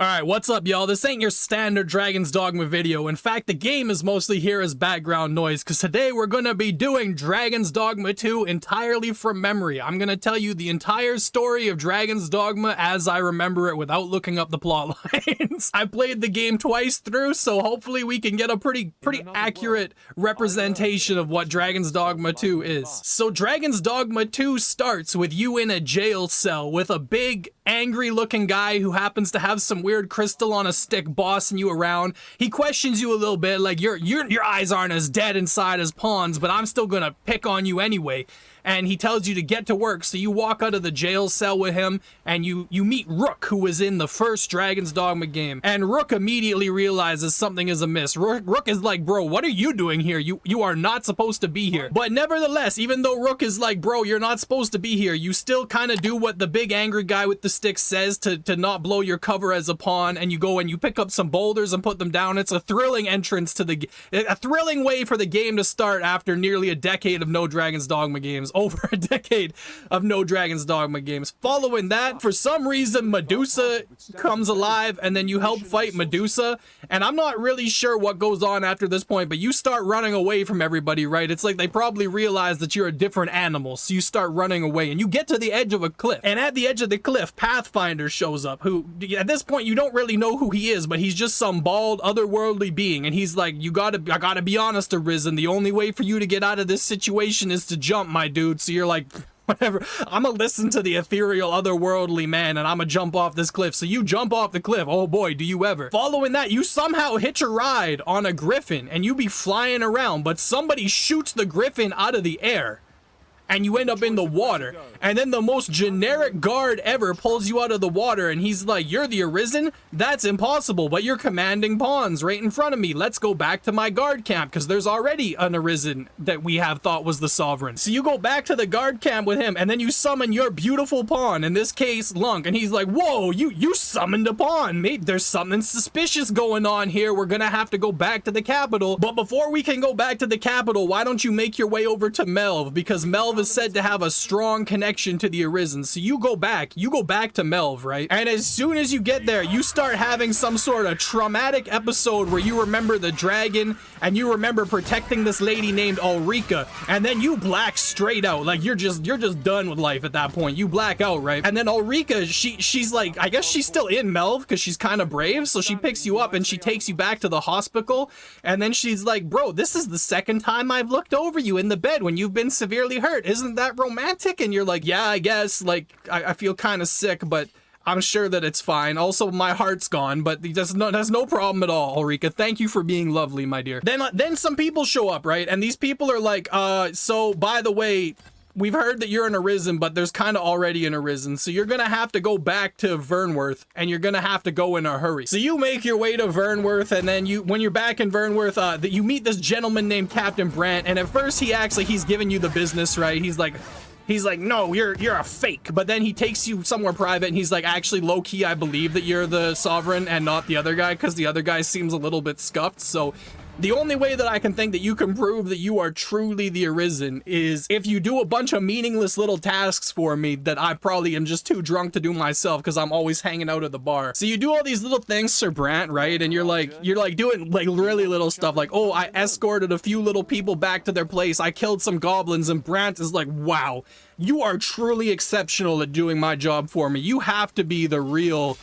Alright, what's up, y'all? This ain't your standard Dragon's Dogma video. In fact, the game is mostly here as background noise, because today we're gonna be doing Dragon's Dogma 2 entirely from memory. I'm gonna tell you the entire story of Dragon's Dogma as I remember it without looking up the plot lines. I played the game twice through, so hopefully we can get a pretty accurate representation of what Dragon's Dogma 2 is. So Dragon's Dogma 2 starts with you in a jail cell with a big, angry-looking guy who happens to have some weird crystal on a stick bossing you around. He questions you a little bit, like your eyes aren't as dead inside as pawns, but I'm still gonna pick on you anyway. And he tells you to get to work, so you walk out of the jail cell with him, and you meet Rook, who was in the first Dragon's Dogma game. And Rook immediately realizes something is amiss. Rook is like, bro, what are you doing here? You are not supposed to be here. But nevertheless, even though Rook is like, bro, you're not supposed to be here, you still kind of do what the big angry guy with the stick says to not blow your cover as a pawn, and you go and you pick up some boulders and put them down. It's a thrilling entrance to a thrilling way for the game to start after nearly a decade of no Dragon's Dogma games. Over a decade of no Dragon's Dogma games. Following that, for some reason, Medusa comes alive, and then you help fight Medusa, and I'm not really sure what goes on after this point, but you start running away from everybody, right? It's like they probably realize that you're a different animal, so you start running away, and you get to the edge of a cliff, and at the edge of the cliff, Pathfinder shows up, who, at this point, you don't really know who he is, but he's just some bald, otherworldly being, and he's like, I gotta be honest, Arisen, the only way for you to get out of this situation is to jump, my dude. So you're like, whatever, I'm gonna listen to the ethereal, otherworldly man, and I'm gonna jump off this cliff. So you jump off the cliff. Oh boy, do you ever. Following that, you somehow hitch a ride on a griffin, and you be flying around, but somebody shoots the griffin out of the air, and you end up in the water. And then the most generic guard ever pulls you out of the water, and he's like, you're the Arisen? That's impossible, but you're commanding pawns right in front of me. Let's go back to my guard camp, because there's already an Arisen that we have thought was the Sovereign. So you go back to the guard camp with him, and then you summon your beautiful pawn, in this case, Lunk, and he's like, whoa, you summoned a pawn. Maybe there's something suspicious going on here. We're gonna have to go back to the capital. But before we can go back to the capital, why don't you make your way over to Melv, because Melv is said to have a strong connection to the Arisen. So you go back to Melv, right? And as soon as you get there, you start having some sort of traumatic episode where you remember the dragon, and you remember protecting this lady named Ulrika, and then you black straight out. Like you're just done with life at that point. You black out, right? And then Ulrika, she's like, I guess she's still in Melv because she's kind of brave, so she picks you up and she takes you back to the hospital, and then she's like, bro, this is the second time I've looked over you in the bed when you've been severely hurt. Isn't that romantic? And you're like, yeah, I guess, like I feel kind of sick, but I'm sure that it's fine. Also, my heart's gone, but that's no problem at all, Ulrika. Thank you for being lovely, my dear. Then some people show up, right? And these people are like, so by the way, we've heard that you're an Arisen, but there's kind of already an Arisen, so you're gonna have to go back to Vernworth, and you're gonna have to go in a hurry. So you make your way to Vernworth, and then when you're back in Vernworth, you meet this gentleman named Captain Brant, and at first he acts like he's giving you the business, right? He's like, no, you're a fake. But then he takes you somewhere private, and he's like, actually, low-key, I believe that you're the Sovereign and not the other guy, because the other guy seems a little bit scuffed. So the only way that I can think that you can prove that you are truly the Arisen is if you do a bunch of meaningless little tasks for me that I probably am just too drunk to do myself because I'm always hanging out at the bar. So you do all these little things, Sir Brant, right? And you're like doing like really little stuff, like, oh, I escorted a few little people back to their place. I killed some goblins, and Brant is like, wow, you are truly exceptional at doing my job for me. You have to be the real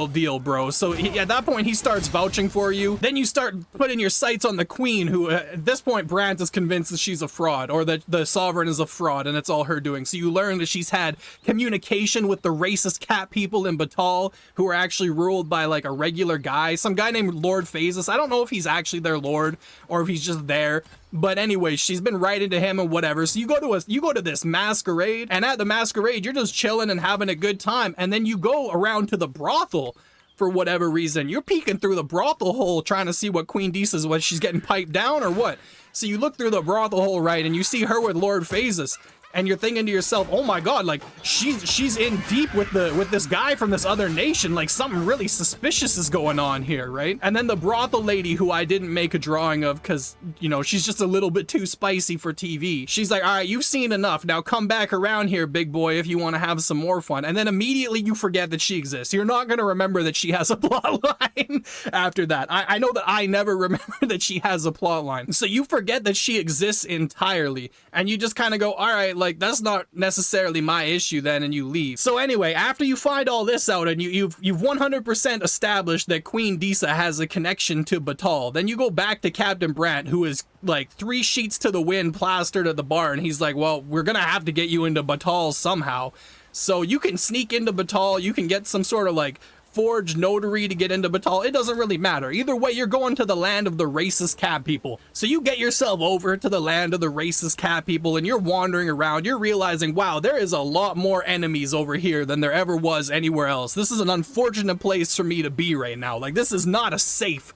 deal, bro. So at that point, he starts vouching for you. Then you start putting your sights on the queen, who at this point, Brant is convinced that she's a fraud, or that the Sovereign is a fraud, and it's all her doing. So you learn that she's had communication with the racist cat people in Batal, who are actually ruled by like a regular guy, some guy named Lord Phasis. I don't know if he's actually their lord or if he's just there. But anyway, she's been writing to him and whatever. So you go to this masquerade, and at the masquerade, you're just chilling and having a good time. And then you go around to the brothel for whatever reason. You're peeking through the brothel hole trying to see what Queen Disa's, what she's getting piped down or what. So you look through the brothel hole, right, and you see her with Lord Phasis. and you're thinking to yourself, oh my god, like she's in deep with this guy from this other nation, like something really suspicious is going on here, right? And then the brothel lady, who I didn't make a drawing of because, you know, she's just a little bit too spicy for TV. She's like, all right, you've seen enough, now come back around here, big boy, if you want to have some more fun. And then immediately you forget that she exists. You're not going to remember that she has a plot line after that. I know that I never remember that she has a plot line. So you forget that she exists entirely, and you just kind of go, all right, like that's not necessarily my issue then, and you leave. So anyway, after you find all this out and you've 100% established that Queen Disa has a connection to Batal, then you go back to Captain Brant, who is like 3 sheets to the wind plastered at the bar, and he's like, well, we're gonna have to get you into Batal somehow. So you can sneak into Batal, you can get some sort of like forged notary to get into Batal. It doesn't really matter. Either way, you're going to the land of the racist cat people. So you get yourself over to the land of the racist cat people, and you're wandering around. You're realizing, wow, there is a lot more enemies over here than there ever was anywhere else. This is an unfortunate place for me to be right now. Like, this is not a safe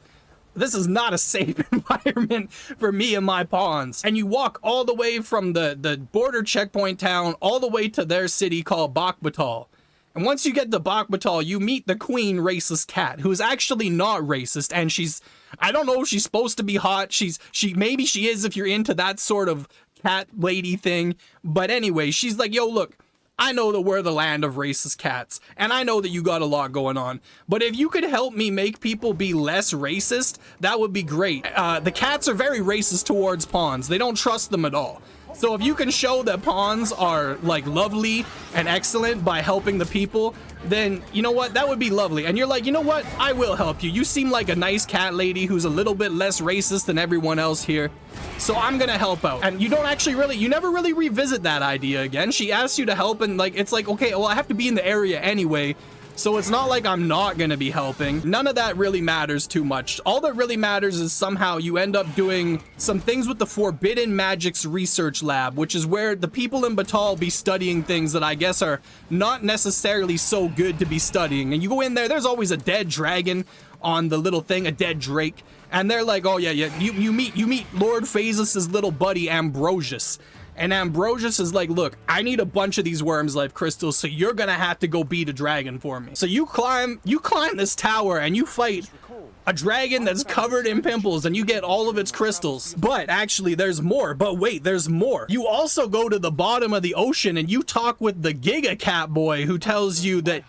environment for me and my pawns. And you walk all the way from the border checkpoint town all the way to their city called Bakbatal. And once you get to Bakbatal, you meet the queen racist cat, who is actually not racist, and she's, I don't know if she's supposed to be hot. Maybe she is if you're into that sort of cat lady thing. But anyway, she's like, yo, look, I know that we're the land of racist cats, and I know that you got a lot going on, but if you could help me make people be less racist, that would be great. The cats are very racist towards pawns. They don't trust them at all. So if you can show that pawns are like lovely and excellent by helping the people, then you know what, that would be lovely. And you're like, you know what, I will help you. You seem like a nice cat lady who's a little bit less racist than everyone else here, so I'm gonna help out. And you don't actually really, you never really revisit that idea again. She asks you to help, and like, it's like, okay, well, I have to be in the area anyway, so it's not like I'm not gonna be helping. None of that really matters too much. All that really matters is somehow you end up doing some things with the Forbidden Magics Research Lab, which is where the people in Batal be studying things that I guess are not necessarily so good to be studying. And you go in there, there's always a dead dragon on the little thing, a dead drake. And they're like, oh yeah, you meet Lord Phases' little buddy Ambrosius. And Ambrosius is like, look, I need a bunch of these worms life crystals, so you're gonna have to go beat a dragon for me. So you climb this tower and you fight a dragon that's covered in pimples, and you get all of its crystals. But actually there's more. But wait, there's more. You also go to the bottom of the ocean and you talk with the Giga Cat boy, who tells you that,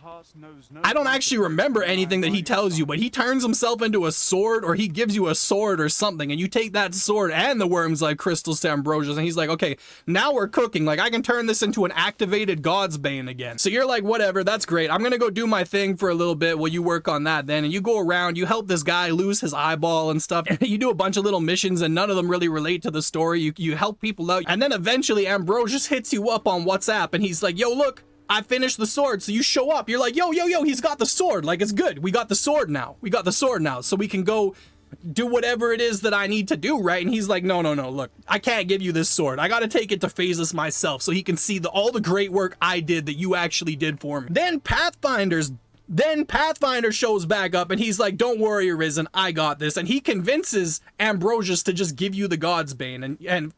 I don't actually remember anything that he tells you, but he turns himself into a sword, or he gives you a sword or something, and you take that sword and the worms life crystals to Ambrosius, and he's like, okay, now we're cooking. Like, I can turn this into an activated God's Bane again. So you're like, whatever, that's great. I'm gonna go do my thing for a little bit while you work on that then. And you go around, you help this guy lose his eyeball and stuff. You do a bunch of little missions, and none of them really relate to the story. You help people out, and then eventually Ambrosius hits you up on WhatsApp, and he's like, yo, look, I finished the sword. So you show up, you're like, yo, he's got the sword. Like, it's good. We got the sword now. So we can go do whatever it is that I need to do, right? And he's like, no, look, I can't give you this sword. I gotta take it to Phases myself so he can see all the great work I did that you actually did for me. Then Pathfinder shows back up, and he's like, don't worry, Arisen, I got this. And he convinces Ambrosius to just give you the God's Bane. And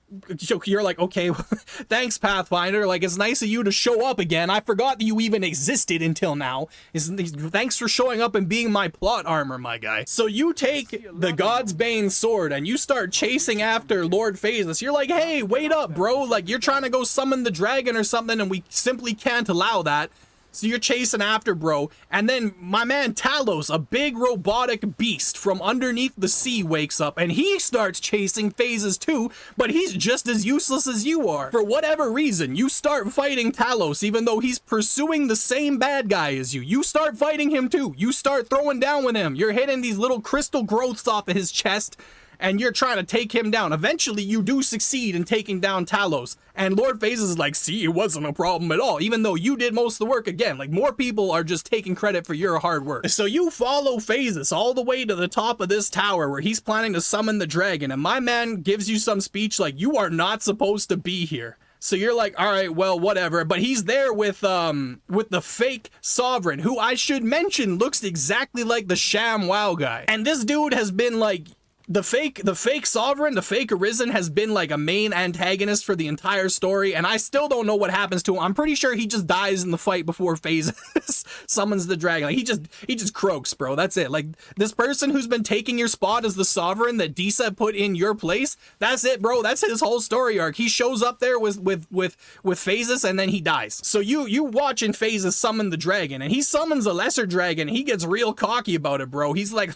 you're like, okay, thanks, Pathfinder. Like, it's nice of you to show up again. I forgot that you even existed until now. Thanks for showing up and being my plot armor, my guy. So you take the God's Bane sword and you start chasing after Lord Phases. You're like, hey, wait up, bro. Like, you're trying to go summon the dragon or something, and we simply can't allow that. So you're chasing after bro, and then my man Talos, a big robotic beast from underneath the sea, wakes up, and he starts chasing Phases too, but he's just as useless as you are. For whatever reason, you start fighting Talos, even though he's pursuing the same bad guy as you. You start fighting him too. You start throwing down with him. You're hitting these little crystal growths off of his chest, and you're trying to take him down. Eventually, you do succeed in taking down Talos. And Lord Phases is like, see, it wasn't a problem at all, even though you did most of the work again. Like, more people are just taking credit for your hard work. So you follow Phases all the way to the top of this tower where he's planning to summon the dragon. And my man gives you some speech like, you are not supposed to be here. So you're like, all right, well, whatever. But he's there with the fake Sovereign, who I should mention looks exactly like the sham WoW guy. And this dude has been like the fake sovereign, the fake arisen has been like a main antagonist for the entire story, and I still don't know what happens to him. I'm pretty sure he just dies in the fight before Phases summons the dragon. Like, he just croaks, bro. That's it. Like, this person who's been taking your spot as the sovereign that Disa put in your place, that's it, bro. That's his whole story arc. He shows up there with Phases, and then he dies. So you watch in Phases summon the dragon, and he summons a lesser dragon. He gets real cocky about it, bro. He's like,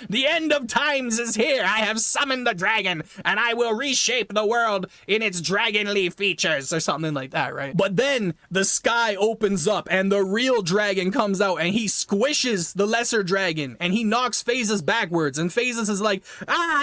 the end of times is here. I have summoned the dragon, and I will reshape the world in its dragonly features, or something like that, right? But then the sky opens up, and the real dragon comes out, and he squishes the lesser dragon, and he knocks Phases backwards, and Phases is like,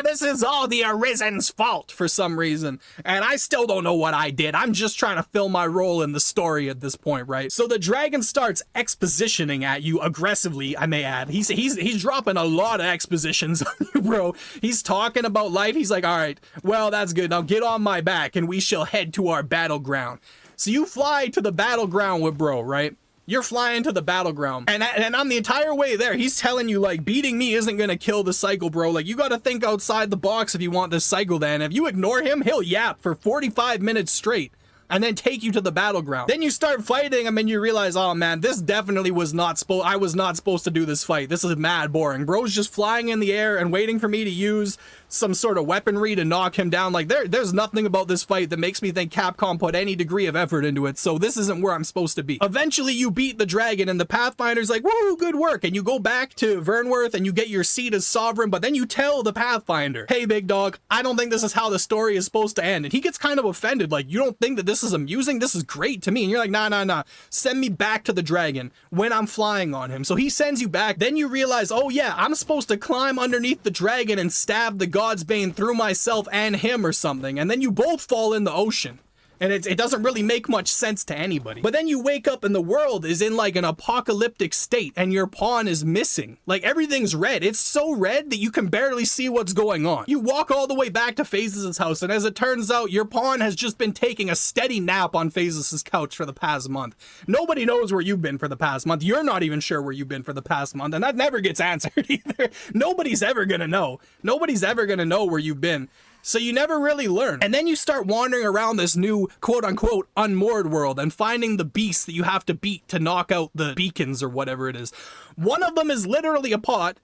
this is all the Arisen's fault for some reason, and I still don't know what I did. I'm just trying to fill my role in the story at this point, right? So the dragon starts expositioning at you aggressively, I may add. He's dropping a lot of expositions on you, bro. He's talking about life. He's like, all right, well, that's good. Now get on my back and we shall head to our battleground. So you fly to the battleground with bro, right? You're flying to the battleground, and on the entire way there, he's telling you, like, beating me isn't gonna kill the cycle, bro. Like, you gotta think outside the box if you want this cycle, then. If you ignore him, he'll yap for 45 minutes straight, and then take you to the battleground. Then you start fighting him and you realize, oh man, this definitely was not I was not supposed to do this fight. This is mad boring. Bro's just flying in the air and waiting for me to use some sort of weaponry to knock him down. Like, there's nothing about this fight that makes me think Capcom put any degree of effort into it, so this isn't where I'm supposed to be. Eventually you beat the dragon and the Pathfinder's like, woo, good work, and you go back to Vernworth and you get your seat as sovereign, but then you tell the Pathfinder, hey big dog, I don't think this is how the story is supposed to end. And he gets kind of offended, like, you don't think that this is amusing? This is great to me. And you're like, nah, send me back to the dragon when I'm flying on him. So he sends you back. Then you realize, oh yeah, I'm supposed to climb underneath the dragon and stab the God's Bane through myself and him or something, and then you both fall in the ocean. And it doesn't really make much sense to anybody. But then you wake up and the world is in like an apocalyptic state and your pawn is missing. Like, everything's red. It's so red that you can barely see what's going on. You walk all the way back to Phases' house, and as it turns out, your pawn has just been taking a steady nap on Phases' couch for the past month. Nobody knows where you've been for the past month. You're not even sure where you've been for the past month, and that never gets answered either. Nobody's ever gonna know. Nobody's ever gonna know where you've been. So you never really learn. And then you start wandering around this new quote-unquote unmoored world and finding the beasts that you have to beat to knock out the beacons or whatever it is. One of them is literally a pot,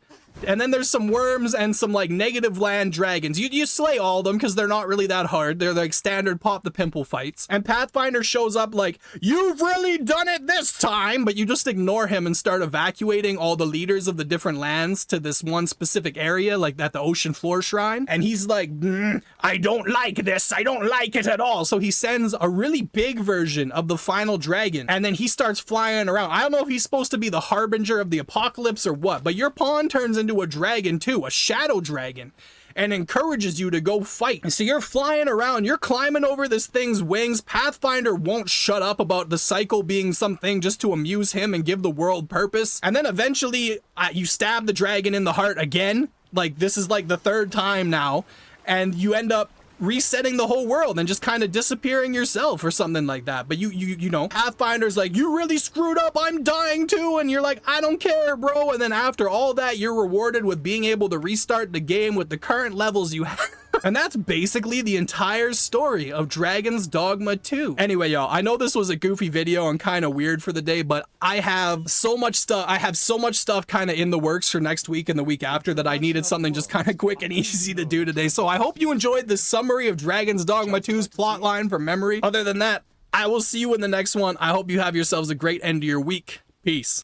and then there's some worms and some like negative land dragons. You slay all of them because they're not really that hard. They're like standard pop the pimple fights. And Pathfinder shows up like, you've really done it this time, but you just ignore him and start evacuating all the leaders of the different lands to this one specific area, like at the ocean floor shrine. And he's like, I don't like this. I don't like it at all. So he sends a really big version of the final dragon, and then he starts flying around. I don't know if he's supposed to be the harbinger of the apocalypse or what, but your pawn turns into a dragon too, a shadow dragon, and encourages you to go fight. And so you're flying around, you're climbing over this thing's wings. Pathfinder won't shut up about the cycle being something just to amuse him and give the world purpose. And then eventually you stab the dragon in the heart again. Like, this is like the third time now, and you end up resetting the whole world and just kind of disappearing yourself or something like that. But you know, Pathfinder's like, you really screwed up, I'm dying too, and you're like, I don't care, bro. And then after all that, you're rewarded with being able to restart the game with the current levels you have. And that's basically the entire story of Dragon's Dogma 2. Anyway, y'all, I know this was a goofy video and kind of weird for the day, but I have so much stuff kind of in the works for next week and the week after that I needed something just kind of quick and easy to do today. So I hope you enjoyed this summary of Dragon's Dogma 2's plotline from memory. Other than that, I will see you in the next one. I hope you have yourselves a great end to your week. Peace.